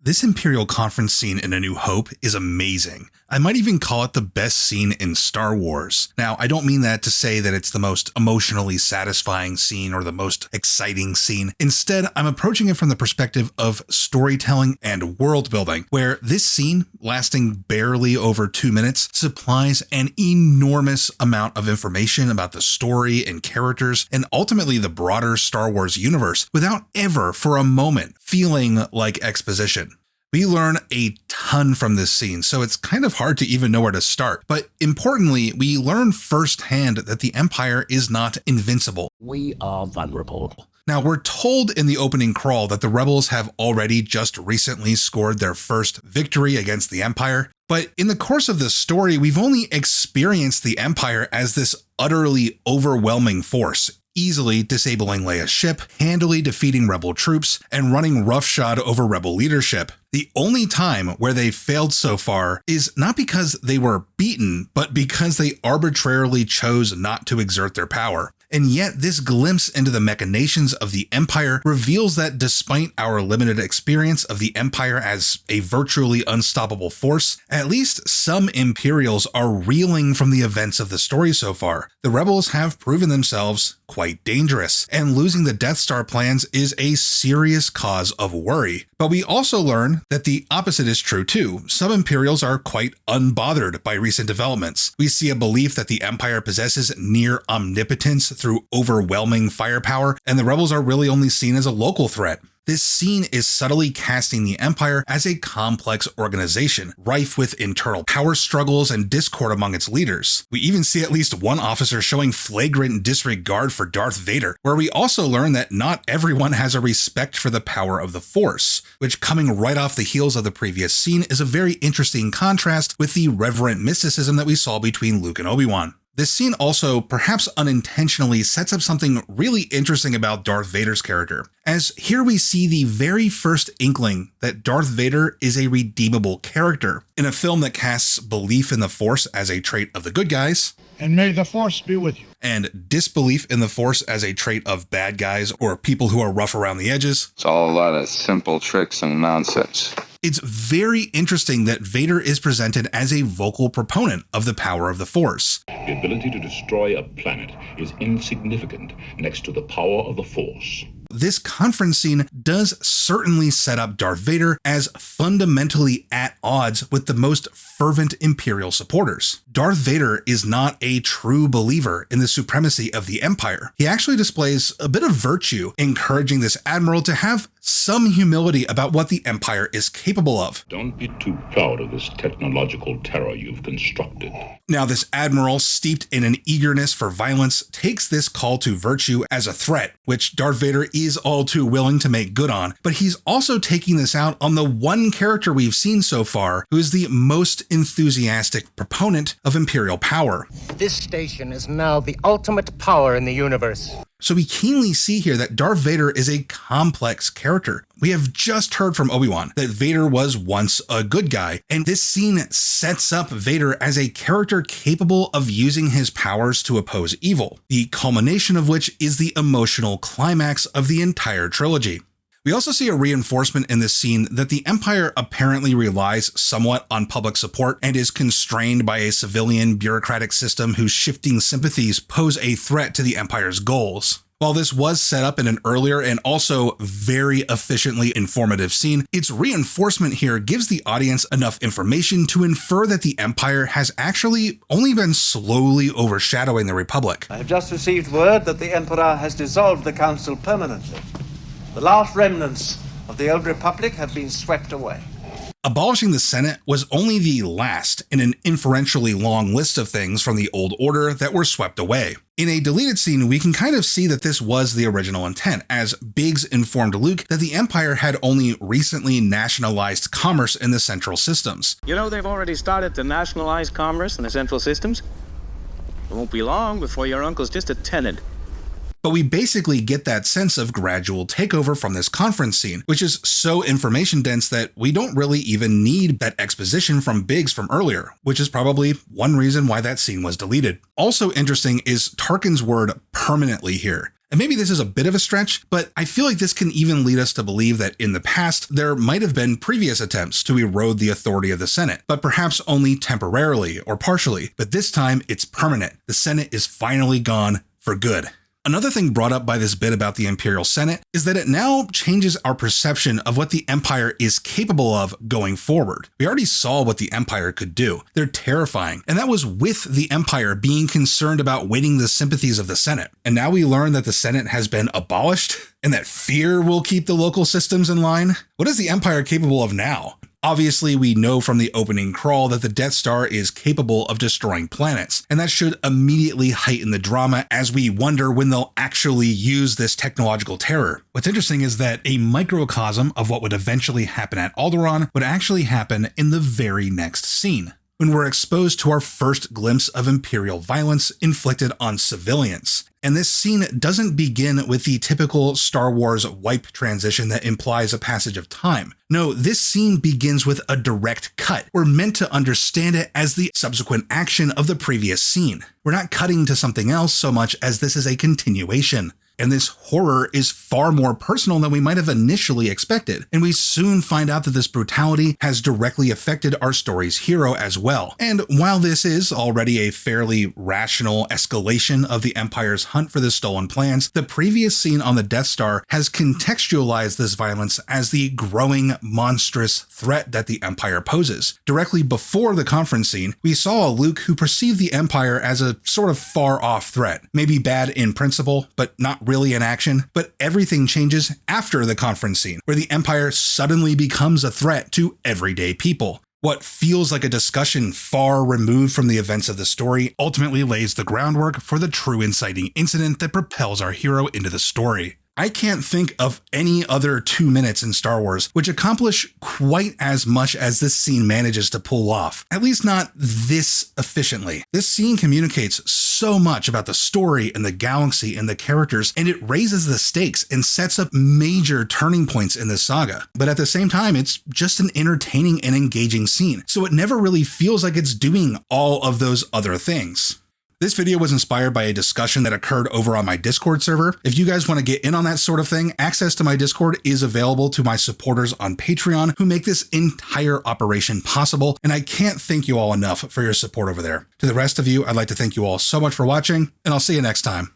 This Imperial conference scene in A New Hope is amazing. I might even call it the best scene in Star Wars. Now, I don't mean that to say that it's the most emotionally satisfying scene or the most exciting scene. Instead, I'm approaching it from the perspective of storytelling and world building, where this scene, lasting barely over 2 minutes, supplies an enormous amount of information about the story and characters and ultimately the broader Star Wars universe without ever for a moment feeling like exposition. We learn a ton from this scene, so it's kind of hard to even know where to start. But importantly, we learn firsthand that the Empire is not invincible. We are vulnerable. Now, we're told in the opening crawl that the rebels have already just recently scored their first victory against the Empire. But in the course of the story, we've only experienced the Empire as this utterly overwhelming force, easily disabling Leia's ship, handily defeating rebel troops, and running roughshod over rebel leadership. The only time where they've failed so far is not because they were beaten, but because they arbitrarily chose not to exert their power. And yet this glimpse into the machinations of the Empire reveals that despite our limited experience of the Empire as a virtually unstoppable force, at least some Imperials are reeling from the events of the story so far. The rebels have proven themselves quite dangerous, and losing the Death Star plans is a serious cause of worry. But we also learn that the opposite is true too. Some Imperials are quite unbothered by recent developments. We see a belief that the Empire possesses near omnipotence through overwhelming firepower, and the rebels are really only seen as a local threat. This scene is subtly casting the Empire as a complex organization, rife with internal power struggles and discord among its leaders. We even see at least one officer showing flagrant disregard for Darth Vader, where we also learn that not everyone has a respect for the power of the Force, which, coming right off the heels of the previous scene, is a very interesting contrast with the reverent mysticism that we saw between Luke and Obi-Wan. This scene also, perhaps unintentionally, sets up something really interesting about Darth Vader's character, as here we see the very first inkling that Darth Vader is a redeemable character. In a film that casts belief in the Force as a trait of the good guys, and may the Force be with you, and disbelief in the Force as a trait of bad guys or people who are rough around the edges. It's all a lot of simple tricks and nonsense. It's very interesting that Vader is presented as a vocal proponent of the power of the Force. The ability to destroy a planet is insignificant next to the power of the Force. This conference scene does certainly set up Darth Vader as fundamentally at odds with the most fervent Imperial supporters. Darth Vader is not a true believer in the supremacy of the Empire. He actually displays a bit of virtue, encouraging this admiral to have some humility about what the Empire is capable of. Don't be too proud of this technological terror you've constructed. Now, this admiral, steeped in an eagerness for violence, takes this call to virtue as a threat, which Darth Vader is all too willing to make good on, but he's also taking this out on the one character we've seen so far who is the most enthusiastic proponent of Imperial power. This station is now the ultimate power in the universe. So we keenly see here that Darth Vader is a complex character. We have just heard from Obi-Wan that Vader was once a good guy, and this scene sets up Vader as a character capable of using his powers to oppose evil, the culmination of which is the emotional climax of the entire trilogy. We also see a reinforcement in this scene that the Empire apparently relies somewhat on public support and is constrained by a civilian bureaucratic system whose shifting sympathies pose a threat to the Empire's goals. While this was set up in an earlier and also very efficiently informative scene, its reinforcement here gives the audience enough information to infer that the Empire has actually only been slowly overshadowing the Republic. I have just received word that the Emperor has dissolved the Council permanently. The last remnants of the old Republic have been swept away. Abolishing the Senate was only the last in an inferentially long list of things from the Old Order that were swept away. In a deleted scene, we can kind of see that this was the original intent, as Biggs informed Luke that the Empire had only recently nationalized commerce in the central systems. You know, they've already started to nationalize commerce in the central systems. It won't be long before your uncle's just a tenant. But we basically get that sense of gradual takeover from this conference scene, which is so information dense that we don't really even need that exposition from Biggs from earlier, which is probably one reason why that scene was deleted. Also interesting is Tarkin's word permanently here. And maybe this is a bit of a stretch, but I feel like this can even lead us to believe that in the past, there might have been previous attempts to erode the authority of the Senate, but perhaps only temporarily or partially. But this time, it's permanent. The Senate is finally gone for good. Another thing brought up by this bit about the Imperial Senate is that it now changes our perception of what the Empire is capable of going forward. We already saw what the Empire could do. They're terrifying, and that was with the Empire being concerned about winning the sympathies of the Senate. And now we learn that the Senate has been abolished and that fear will keep the local systems in line. What is the Empire capable of now? Obviously, we know from the opening crawl that the Death Star is capable of destroying planets, and that should immediately heighten the drama as we wonder when they'll actually use this technological terror. What's interesting is that a microcosm of what would eventually happen at Alderaan would actually happen in the very next scene, when we're exposed to our first glimpse of Imperial violence inflicted on civilians. And this scene doesn't begin with the typical Star Wars wipe transition that implies a passage of time. No, this scene begins with a direct cut. We're meant to understand it as the subsequent action of the previous scene. We're not cutting to something else so much as this is a continuation. And this horror is far more personal than we might have initially expected, and we soon find out that this brutality has directly affected our story's hero as well. And while this is already a fairly rational escalation of the Empire's hunt for the stolen plans, the previous scene on the Death Star has contextualized this violence as the growing, monstrous threat that the Empire poses. Directly before the conference scene, we saw a Luke who perceived the Empire as a sort of far-off threat, maybe bad in principle, but not really in action. But everything changes after the conference scene, where the Empire suddenly becomes a threat to everyday people. What feels like a discussion far removed from the events of the story ultimately lays the groundwork for the true inciting incident that propels our hero into the story. I can't think of any other 2 minutes in Star Wars which accomplish quite as much as this scene manages to pull off, at least not this efficiently. This scene communicates so much about the story and the galaxy and the characters, and it raises the stakes and sets up major turning points in this saga. But at the same time, it's just an entertaining and engaging scene, so it never really feels like it's doing all of those other things. This video was inspired by a discussion that occurred over on my Discord server. If you guys want to get in on that sort of thing, access to my Discord is available to my supporters on Patreon who make this entire operation possible, and I can't thank you all enough for your support over there. To the rest of you, I'd like to thank you all so much for watching, and I'll see you next time.